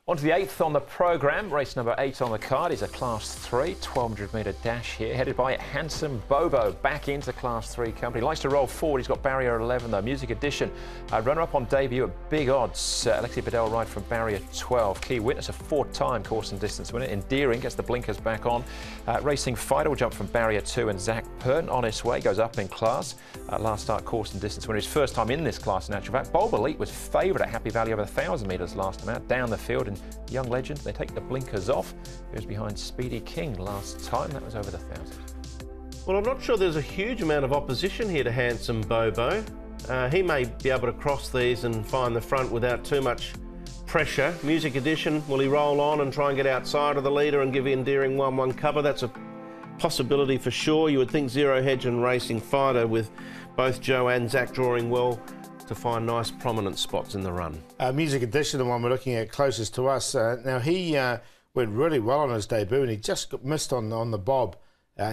On to the 8th on the programme. Race number 8 on the card is a Class 3 1200-metre dash here, headed by Handsome Bobo. Back into Class 3 company. Likes to roll forward. He's got barrier 11 though. Music Edition. Runner-up on debut at big odds. Alexi Bedell ride from barrier 12. Key Witness, a 4-time course and distance winner. Endearing gets the blinkers back on. Racing Fighter will jump from barrier 2, and Zach Purton on his way goes up in class. Last start course and distance winner. His first time in this class in actual fact. Bold Elite was favourite at Happy Valley over 1,000 metres last time out. Down the field, and Young Legend, they take the blinkers off. He was behind Speedy King last time. That was over the 1,000. Well, I'm not sure there's a huge amount of opposition here to Handsome Bobo. He may be able to cross these and find the front without too much pressure. Music Edition, will he roll on and try and get outside of the leader and give Endearing 1-1 cover? That's a possibility for sure. You would think Zero Hedge and Racing Fighter, with both Joe and Zach drawing well, to find nice prominent spots in the run. Music Edition, the one we're looking at closest to us. Now he went really well on his debut, and he just got missed on the bob.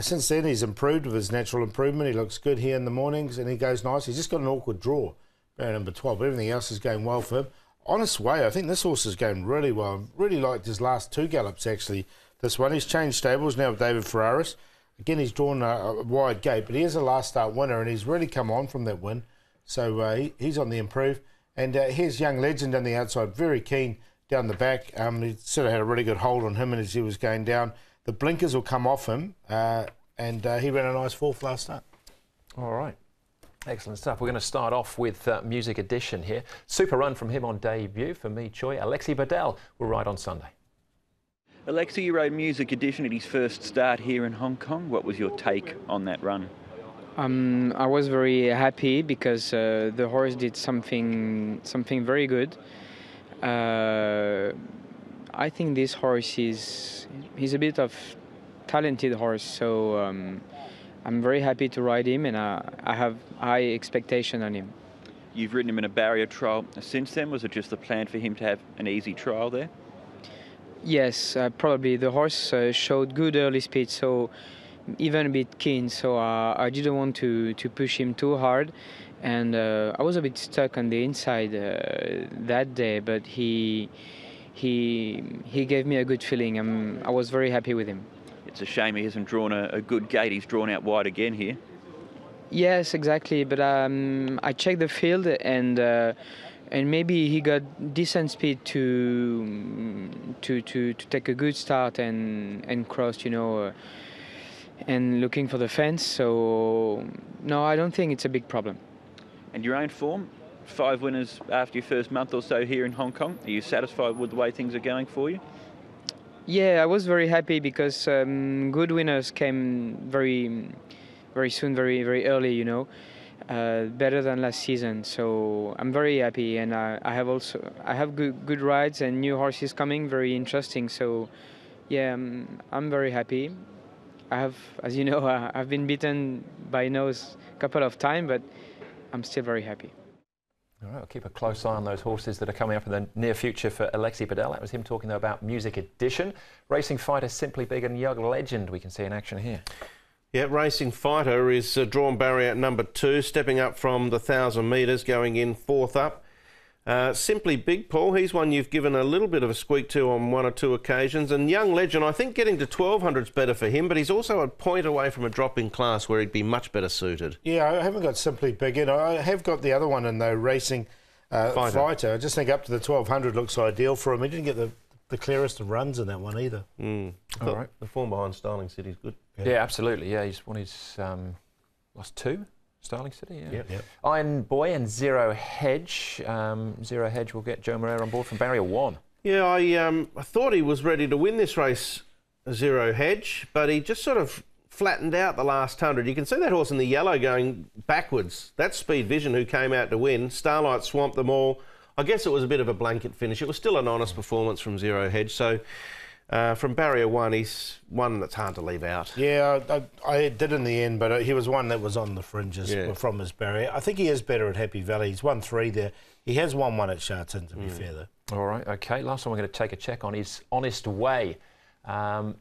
Since then he's improved with his natural improvement. He looks good here in the mornings and he goes nice. He's just got an awkward draw, number 12, but everything else is going well for him. On his way, I think this horse is going really well. Really liked his last 2 gallops actually. This one, he's changed stables now with David Ferraris. Again, he's drawn a wide gate, but he is a last start winner and he's really come on from that win. So he's on the improve. And here's Young Legend on the outside, very keen down the back. He sort of had a really good hold on him as he was going down. The blinkers will come off him, and he ran a nice 4th last start. All right. Excellent stuff. We're going to start off with Music Edition here. Super run from him on debut for Me Choi. Alexi Bedell will ride on Sunday. Alexi, you rode Music Edition at his first start here in Hong Kong. What was your take on that run? I was very happy because the horse did something very good. I think this horse he's a bit of talented horse, so I'm very happy to ride him, and I have high expectation on him. You've ridden him in a barrier trial since then. Was it just the plan for him to have an easy trial there? Yes, probably. The horse showed good early speed, so even a bit keen, so I didn't want to push him too hard, and I was a bit stuck on the inside that day, but he gave me a good feeling. I was very happy with him. It's a shame he hasn't drawn a good gate. He's drawn out wide again here. Yes, exactly, but I checked the field, and maybe he got decent speed to take a good start and cross, and looking for the fence. So no, I don't think it's a big problem. And your own form, 5 winners after your first month or so here in Hong Kong. Are you satisfied with the way things are going for you? Yeah, I was very happy because good winners came very soon, very early, better than last season. So I'm very happy, and I have good rides and new horses coming, very interesting. So yeah, I'm very happy. As you know, I've been beaten by nose a couple of times, but I'm still very happy. All right, we'll keep a close eye on those horses that are coming up in the near future for Alexi Bedell. That was him talking though about Music Edition. Racing Fighter, Simply Big, and Young Legend we can see in action here. Yeah, Racing Fighter is drawn barrier at number 2, stepping up from the 1,000 metres, going in 4th up. Simply Big, Paul, he's one you've given a little bit of a squeak to on 1 or 2 occasions. And Young Legend, I think getting to 1,200 is better for him, but he's also a point away from a drop in class where he'd be much better suited. Yeah, I haven't got Simply Big in. I have got the other one in, though, Racing Fighter. I just think up to the 1,200 looks ideal for him. He didn't get the clearest of runs in that one either. All right. The form behind Starling City's good. Yeah, absolutely. Yeah, he's won his last 2. Starling City, yeah. Yep. Iron Boy and Zero Hedge. Zero Hedge will get Joe Moreira on board from barrier 1. Yeah, I thought he was ready to win this race, Zero Hedge, but he just sort of flattened out the last 100. You can see that horse in the yellow going backwards. That's Speed Vision, who came out to win. Starlight swamped them all. I guess it was a bit of a blanket finish. It was still an honest performance from Zero Hedge. So from barrier 1, he's one that's hard to leave out. Yeah, I did in the end, but he was one that was on the fringes from his barrier. I think he is better at Happy Valley. He's won 3 there. He has won 1 at Sha Tin, to be fair, though. All right, OK. Last one we're going to take a check on is Honest Way.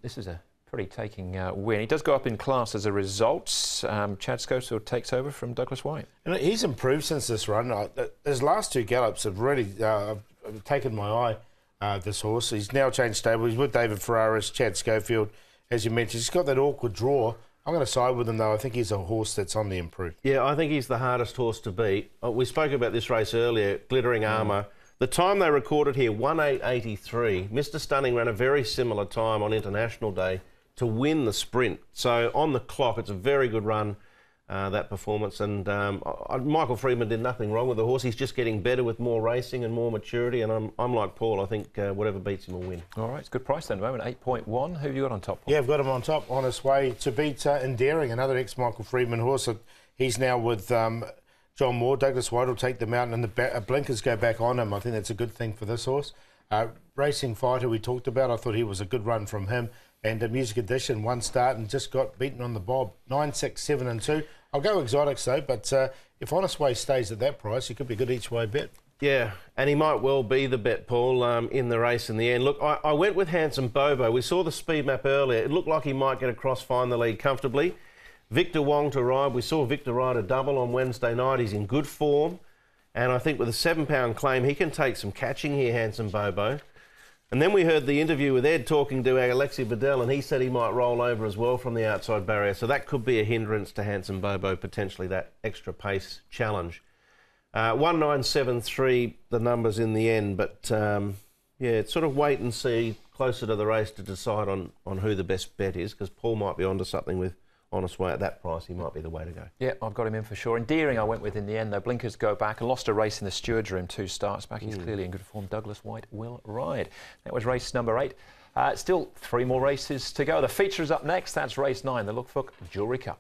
This is a pretty taking win. He does go up in class as a result. Chad Schofield takes over from Douglas White. And he's improved since this run. His last 2 gallops have really taken my eye. this horse. He's now changed stable. He's with David Ferraris, Chad Schofield, as you mentioned. He's got that awkward draw. I'm going to side with him, though. I think he's a horse that's on the improve. Yeah, I think he's the hardest horse to beat. We spoke about this race earlier, Glittering Armour. The time they recorded here, 1:8.83. Mr. Stunning ran a very similar time on International Day to win the sprint. So on the clock, it's a very good run, that performance. And Michael Freedman did nothing wrong with the horse. He's just getting better with more racing and more maturity. And I'm like Paul. I think whatever beats him will win. All right, it's a good price then at the moment, 8.1. Who have you got on top, Paul? Yeah, I've got him on top, on his way to beat Endearing, another ex-Michael Freedman horse. He's now with John Moore. Douglas White will take them out, and the blinkers go back on him. I think that's a good thing for this horse. Racing Fighter we talked about. I thought he was a good run from him. And Music Edition, one start and just got beaten on the bob. 9, 6, 7 and 2. I'll go exotics though, but if Honest Way stays at that price, it could be a good each way bet. Yeah, and he might well be the bet, Paul, in the race in the end. Look, I went with Handsome Bobo. We saw the speed map earlier. It looked like he might get across, find the lead comfortably. Victor Wong to ride. We saw Victor ride a double on Wednesday night. He's in good form. And I think with a £7 claim, he can take some catching here, Handsome Bobo. And then we heard the interview with Ed talking to Alexi Bedell, and he said he might roll over as well from the outside barrier. So that could be a hindrance to Handsome Bobo, potentially that extra pace challenge. 1973, the numbers in the end. But, yeah, it's sort of wait and see closer to the race to decide on who the best bet is, because Paul might be onto something with Honest Way at that price. He might be the way to go. Yeah, I've got him in for sure. Endearing I went with in the end, though. Blinkers go back and lost a race in the steward's room, 2 starts back. He's clearly in good form. Douglas White will ride. That was race number 8. Still 3 more races to go. The feature is up next. That's race 9, the Look Fook Jewellery Cup.